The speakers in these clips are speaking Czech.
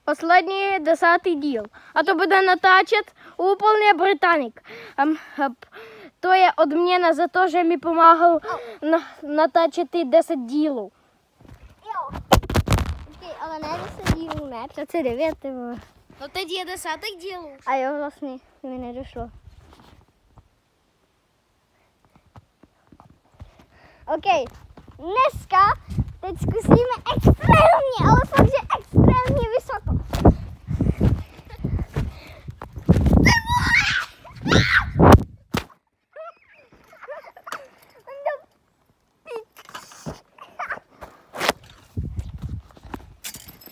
Poslední 10. díl. A to bude natáčet úplně Britannik. To je odměna za to, že mi pomáhal natáčet ty 10 dílů. Jo. Okay, ale ne 10 dílů, ne, přece 9. No teď je 10. dílů. A jo, vlastně, mi nedošlo. OK, dneska teď zkusíme extrémně, ale fakt, že extrémně vysoko.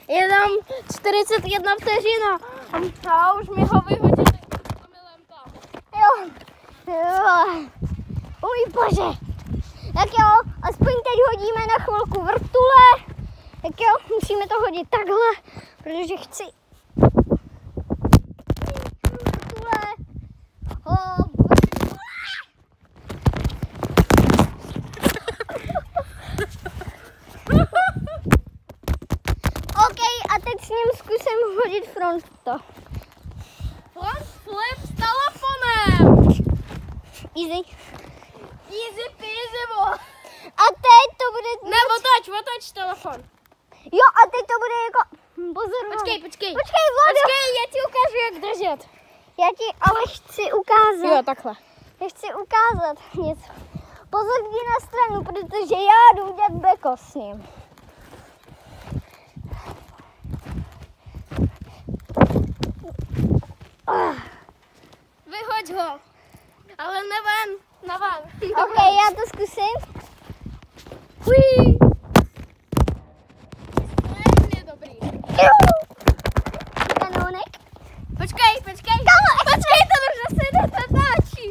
Je tam 41 vteřina a už mi ho vyhodili omylem tam. Jo. Můj bože. Tak jo, aspoň teď hodíme na chvilku vrtule. Tak jo, musíme to hodit takhle, protože chci vrtule. OK, a teď s ním zkusím hodit fronto. Front flip s telefonem. Easy. Easy peasy, bo. A teď to bude... Ne, otoč telefon. Jo, a teď to bude jako... Pozor. Počkej. Počkej, Vlado. Počkej, já ti ukážu, jak držet. Já ti ale chci ukázat. Jo, takhle. Já chci ukázat něco. Pozor, jdi na stranu, protože já jdu udělat beko s ním. Vyhoď ho. Ale neven, naven. OK, já to zkusím. Hui. Extrémně dobrý. Kanónek. Počkej. Počkej, to už asi netáčí.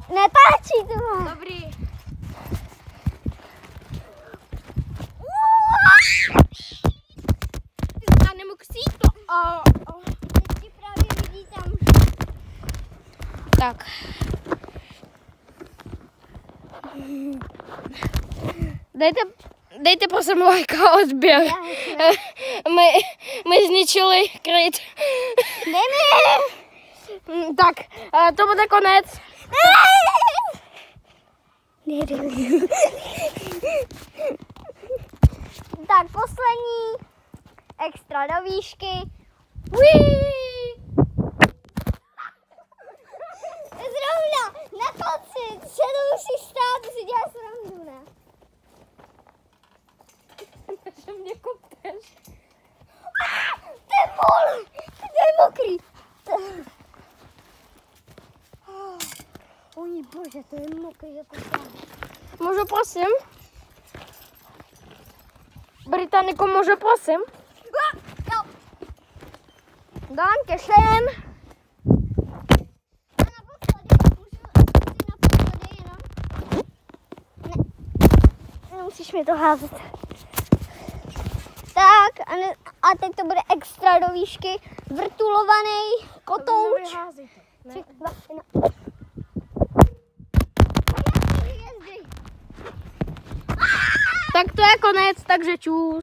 Netáčí to má. Dobrý. Já nemusí to. Teď ti právě vidí tam. Tak. Dejte prosím like a odběr. My zničili kryt. Tak, to bude konec. Tak, poslední. Extra do výšky. Zrovna na konci, že to musí stát, že si dělá srandu, ne? Že mě kopneš. To je mol! To je mokrý! Oj bože, to je mokrý jako tam. Můžu prosím? Britanniku, můžu prosím? Jo. Danke schön. A naposledy, můžu naposledy jenom? Ne. Nemusíš mi to házet. Tak, a teď to bude extra do výšky. Vrtulovaný kotouč. Ne. Tak to je konec, takže čus.